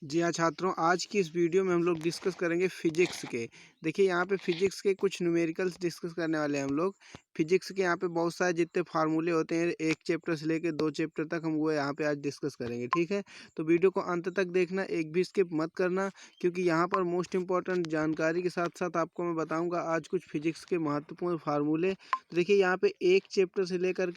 जी हाँ छात्रों, आज की इस वीडियो में हम लोग डिस्कस करेंगे फिजिक्स के। देखिए यहाँ पे फिजिक्स के कुछ न्यूमेरिकल्स डिस्कस करने वाले हैं हम लोग। फिजिक्स के यहाँ पे बहुत सारे जितने फार्मूले होते हैं, एक चैप्टर से लेके 2 चैप्टर तक हम वो यहाँ पे आज डिस्कस करेंगे, ठीक है। तो वीडियो को अंत तक देखना, एक भी स्किप मत करना, क्योंकि यहाँ पर मोस्ट इंपॉर्टेंट जानकारी के साथ साथ आपको मैं बताऊँगा आज कुछ फिजिक्स के महत्वपूर्ण फार्मूले। तो देखिए यहाँ पे एक चैप्टर से लेकर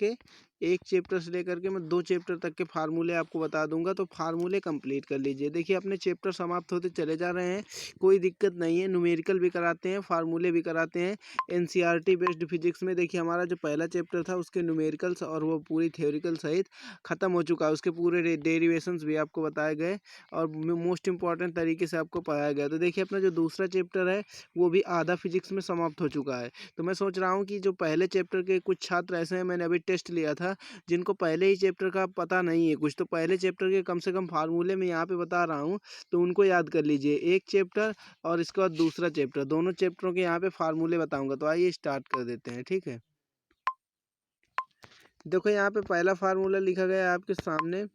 के मैं 2 चैप्टर तक के फार्मूले आपको बता दूंगा, तो फार्मूले कंप्लीट कर लीजिए। देखिए अपने चैप्टर समाप्त होते चले जा रहे हैं, कोई दिक्कत नहीं है। न्यूमेरिकल भी कराते हैं, फार्मूले भी कराते हैं। एनसीईआरटी बेस्ड फिजिक्स में देखिए हमारा जो पहला चैप्टर था उसके न्यूमेरिकल्स और वो पूरी थ्योरिकल सहित ख़त्म हो चुका है। उसके पूरे डेरिवेशंस भी आपको बताए गए और मोस्ट इंपॉर्टेंट तरीके से आपको पढ़ाया गया। तो देखिए अपना जो दूसरा चैप्टर है वो भी आधा फिजिक्स में समाप्त हो चुका है। तो मैं सोच रहा हूँ कि जो पहले चैप्टर के कुछ छात्र ऐसे हैं, मैंने अभी टेस्ट लिया था, जिनको पहले ही चैप्टर का पता नहीं है कुछ, तो पहले चैप्टर के कम से कम फार्मूले मैं यहाँ पे बता रहा हूँ, तो उनको याद कर लीजिए। एक चैप्टर और इसके बाद दूसरा चैप्टर, दोनों चैप्टरों के यहाँ पे फार्मूले बताऊंगा। तो आइए स्टार्ट कर देते हैं, ठीक है। देखो यहाँ पे पहला फार्मूला लिखा गया है आपके सामने।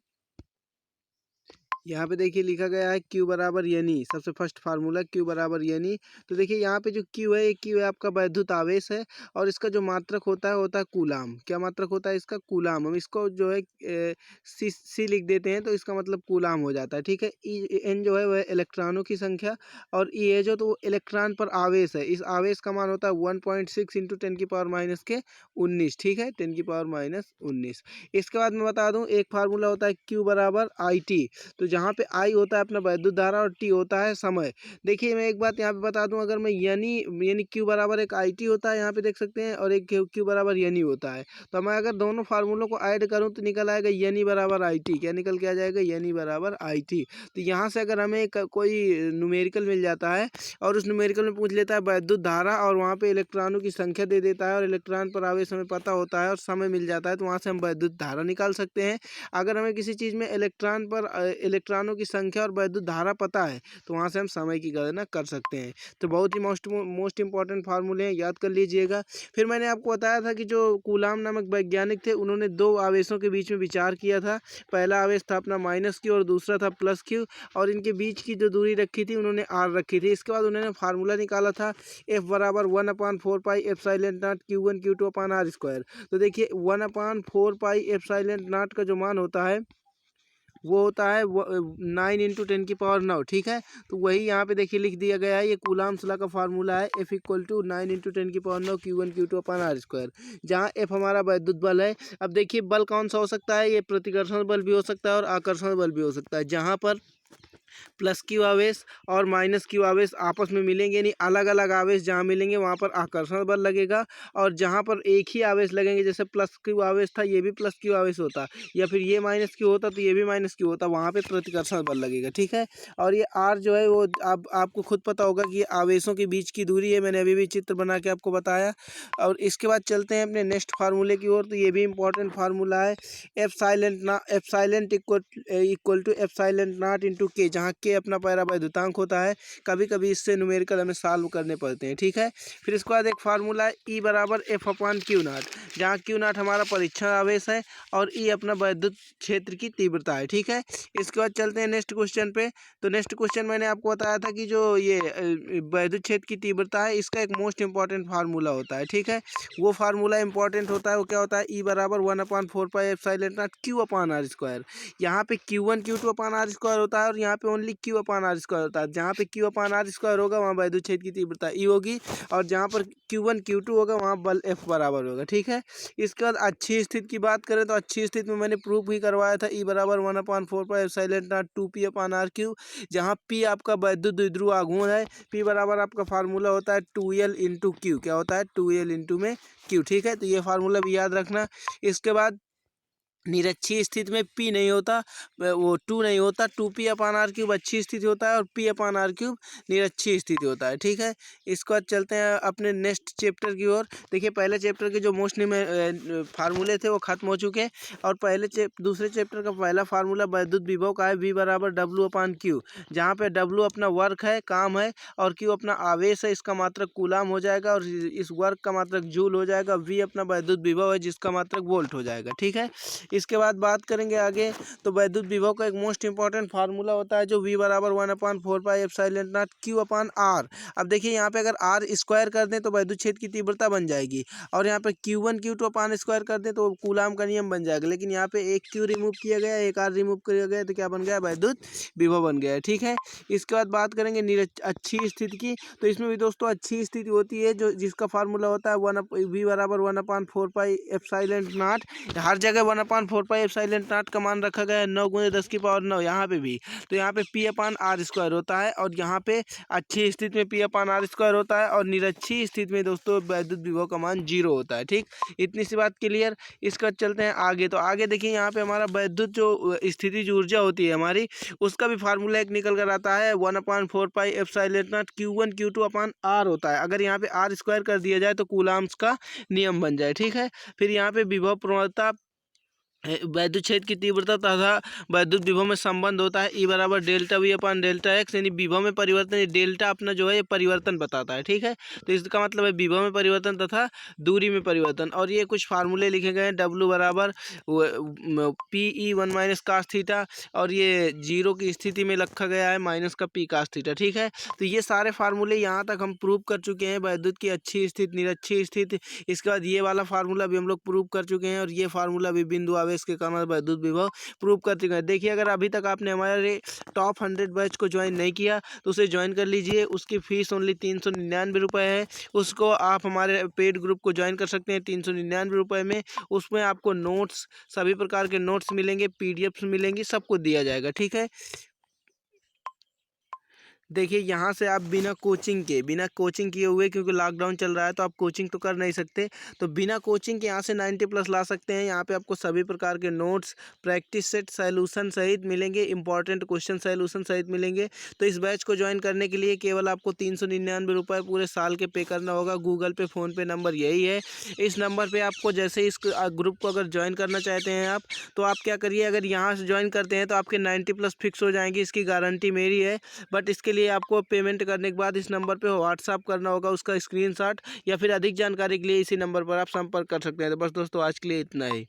यहाँ पे देखिए लिखा गया है Q बराबर यानी, सबसे फर्स्ट फार्मूला Q बराबर यानी। तो देखिए यहाँ पे जो Q है, ये Q है आपका वैद्युत आवेश है, और इसका जो मात्रक होता है कूलाम। क्या मात्रक होता है इसका? कूलाम। हम इसको जो है सी लिख देते हैं, तो इसका मतलब कूलाम हो जाता है, ठीक है। N जो है वह इलेक्ट्रॉनों की संख्या, और E है जो, तो वो इलेक्ट्रॉन पर आवेश है। इस आवेश का मान होता है 1.6 इंटू 10⁻⁻19, ठीक है, 10⁻⁻19। इसके बाद मैं बता दूँ, एक फार्मूला होता है Q बराबर IT। तो जहाँ पे आई होता है अपना वैद्युत धारा और टी होता है समय। देखिए मैं एक बात यहाँ पे बता दूं, अगर मैं यानी क्यू बराबर एक आई टी होता है, यहाँ पे देख सकते हैं, और एक क्यू बराबर यानी होता है। तो मैं अगर दोनों फार्मूलों को ऐड करूँ तो निकल आएगा यानी बराबर आई टी। क्या निकल के आ जाएगा? यानी बराबर आई टी। तो यहाँ से अगर हमें कोई न्यूमेरिकल मिल जाता है और उस न्यूमेरिकल में पूछ लेता है वैद्युत धारा, और वहाँ पे इलेक्ट्रॉनों की संख्या दे देता है, और इलेक्ट्रॉन पर आवेश हमें पता होता है और समय मिल जाता है, तो वहाँ से हम वैद्युत धारा निकाल सकते हैं। अगर हमें किसी चीज़ में इलेक्ट्रॉनों की संख्या और वैद्युत धारा पता है, तो वहाँ से हम समय की गणना कर सकते हैं। तो बहुत ही मोस्ट इंपॉर्टेंट फार्मूले हैं, याद कर लीजिएगा। फिर मैंने आपको बताया था कि जो कूलाम नामक वैज्ञानिक थे, उन्होंने 2 आवेशों के बीच में विचार किया था। पहला आवेश था अपना -Q और दूसरा था +Q, और इनके बीच की जो दूरी रखी थी उन्होंने R रखी थी। इसके बाद उन्होंने फार्मूला निकाला था F बराबर 1/4 pi epsilon not Q1 Q2 upon R square. तो देखिए 1/4 पाई एप्सिलॉन नॉट का जो मान होता है वो होता है 9 इंटू 10⁹ ठीक है। तो वही यहाँ पे देखिए लिख दिया गया है, ये कूलाम्स लॉ का फार्मूला है, F equal to 9 into 10⁹ Q1 Q2 upon R square, जहाँ F हमारा वैद्युत बल है। अब देखिए बल कौन सा हो सकता है, ये प्रतिकर्षण बल भी हो सकता है और आकर्षण बल भी हो सकता है। जहाँ पर +Q आवेश और -Q आवेश आपस में मिलेंगे, यानी अलग अलग आवेश जहाँ मिलेंगे वहाँ पर आकर्षण बल लगेगा, और जहाँ पर एक ही आवेश लगेंगे, जैसे +Q आवेश था, ये भी +Q आवेश होता, या फिर ये -Q होता तो ये भी -Q होता, वहाँ पे प्रतिकर्षण बल लगेगा, ठीक है। और ये R जो है वो आपको खुद पता होगा कि ये आवेशों के बीच की दूरी है, मैंने अभी भी चित्र बना के आपको बताया। और इसके बाद चलते हैं अपने नेक्स्ट फार्मूले की ओर। तो ये भी इंपॉर्टेंट फार्मूला है, epsilon equal to epsilon not into K, जहाँ के अपना पैरा वैद्युतांक होता है। कभी कभी इससे न्यूमेरिकल हमें सॉल्व करने पड़ते हैं, ठीक है। फिर इसके बाद एक फार्मूला है E बराबर F अपॉन Q नॉट, जहाँ Q नॉट हमारा परीक्षण आवेश है और E अपना वैद्युत क्षेत्र की तीव्रता है, ठीक है। इसके बाद चलते हैं नेक्स्ट क्वेश्चन पे। तो नेक्स्ट क्वेश्चन मैंने आपको बताया था कि जो ये वैद्युत क्षेत्र की तीव्रता है, इसका एक मोस्ट इंपॉर्टेंट फार्मूला होता है, ठीक है। वो फार्मूला इंपॉर्टेंट होता है, वो क्या होता है? E बराबर 1/4 pi epsilon not Q upon R square. यहाँ पे Q1 Q2 upon R square होता है, और यहाँ पे only Q upon R square होता है। जहाँ पे Q अपॉन R स्क्वायर होगा वहाँ वैद्युत क्षेत्र की तीव्रता E होगी, और जहाँ पर Q1 Q2 होगा वहाँ बल F बराबर होगा, ठीक है। इसके बाद अच्छी स्थिति की बात करें, तो अच्छी स्थिति में मैंने प्रूफ ही करवाया था, E बराबर 1/4 pi epsilon not 2P upon RQ, जहाँ P आपका वैद्युत द्विध्रुव आघूर्ण है। P बराबर आपका फार्मूला होता है 2L इंटू Q। क्या होता है? 2L इंटू में Q, ठीक है। तो ये फार्मूला भी याद रखना। इसके बाद निरक्षीय स्थिति में P नहीं होता, वो 2 नहीं होता, 2P अपॉन R³ अच्छी स्थिति होता है, और P अपॉन R³ निरक्षीय स्थिति होता है, ठीक है। इसके बाद चलते हैं अपने नेक्स्ट चैप्टर की ओर। देखिए पहले चैप्टर के जो मोस्टली में फार्मूले थे वो खत्म हो चुके हैं, और दूसरे चैप्टर का पहला फार्मूला वैद्युत विभव का है, V बराबर W अपॉन Q, जहाँ पे W अपना वर्क है, काम है, और Q अपना आवेश है, इसका मात्रक कूलाम हो जाएगा, और इस वर्क का मात्रक जूल हो जाएगा। V अपना वैद्युत विभव है, जिसका मात्रक वोल्ट हो जाएगा, ठीक है। इसके बाद बात करेंगे आगे, तो वैद्युत विभव का एक मोस्ट इंपॉर्टेंट फार्मूला होता है जो V बराबर 1/4πε0 Q/R। अब देखिए यहाँ पे अगर R स्क्वायर कर दें तो वैद्युत क्षेत्र की तीव्रता बन जाएगी, और यहाँ पे Q1 Q2 अपान स्क्वायर कर दें तो कूलाम का नियम बन जाएगा। लेकिन यहाँ पे एक Q रिमूव किया गया, एक R रिमूव किया गया, तो क्या बन गया, वैद्युत विभव बन गया है। ठीक है, इसके बाद बात करेंगे अच्छी स्थिति की। तो इसमें भी दोस्तों अच्छी स्थिति होती है जो जिसका फार्मूला होता है V बराबर 1/4πε0। हर जगह 1/4πε0 का मान रखा गया है, 9×10⁻9 यहाँ पे भी। तो यहाँ पे P/R² होता है, और यहाँ पे अच्छी स्थिति में P/R² होता है, और निरक्षी स्थिति में दोस्तों वैद्युत विभव का मान 0 होता है। ठीक, इतनी सी बात क्लियर। इसके बाद चलते हैं आगे। तो आगे देखिए यहाँ पे हमारा वैद्युत जो स्थितिज ऊर्जा होती है हमारी, उसका भी फार्मूला एक निकल कर आता है 1/4πε0 Q1 Q2 अपान R होता है। अगर यहाँ पे R² कर दिया जाए तो कूलाम्स का नियम बन जाए। ठीक है, फिर यहाँ पे विभव प्रवणता, वैद्युत क्षेत्र की तीव्रता तथा वैद्युत विभव में संबंध होता है E बराबर ΔV/ΔX, यानी विभव में परिवर्तन। डेल्टा अपना जो है ये परिवर्तन बताता है। ठीक है, तो इसका मतलब है विभव में परिवर्तन तथा दूरी में परिवर्तन। और ये कुछ फार्मूले लिखे गए हैं, W बराबर PE1 - cos थीटा, और ये 0 की स्थिति में रखा गया है माइनस का P cos थीटा। ठीक है, तो ये सारे फार्मूले यहाँ तक हम प्रूव कर चुके हैं, वैद्युत की अच्छी स्थिति, निरक्षी स्थिति। इसके बाद ये वाला फार्मूला भी हम लोग प्रूव कर चुके हैं, और ये फार्मूला भी बिंदु आवेश के कारण वैद्युत विभव प्रूव कर चुके हैं। देखिए, अगर अभी तक आपने हमारे टॉप 100 बैच को ज्वाइन नहीं किया तो उसे ज्वाइन कर लीजिए। उसकी फीस ओनली 399 रुपये है। उसको आप हमारे पेड ग्रुप को ज्वाइन कर सकते हैं 399 रुपये में। उसमें आपको नोट्स, सभी प्रकार के नोट्स मिलेंगे, PDFs मिलेंगी, सबको दिया जाएगा। ठीक है, देखिए यहाँ से आप बिना कोचिंग किए हुए, क्योंकि लॉकडाउन चल रहा है तो आप कोचिंग तो कर नहीं सकते, तो बिना कोचिंग के यहाँ से 90+ ला सकते हैं। यहाँ पे आपको सभी प्रकार के नोट्स, प्रैक्टिस सेट, सॉल्यूशन सहित मिलेंगे, इंपॉर्टेंट क्वेश्चन सॉल्यूशन सहित मिलेंगे। तो इस बैच को ज्वाइन करने के लिए केवल आपको 399 रुपये पूरे साल के पे करना होगा। गूगल पे, फ़ोनपे नंबर यही है। इस नंबर पर आपको, जैसे इस ग्रुप को अगर ज्वाइन करना चाहते हैं आप, तो आप क्या करिए, अगर यहाँ से ज्वाइन करते हैं तो आपके 90+ फिक्स हो जाएंगे, इसकी गारंटी मेरी है। बट इसके लिए आपको पेमेंट करने के बाद इस नंबर पे व्हाट्सअप करना होगा उसका स्क्रीनशॉट, या फिर अधिक जानकारी के लिए इसी नंबर पर आप संपर्क कर सकते हैं। तो बस दोस्तों, आज के लिए इतना ही।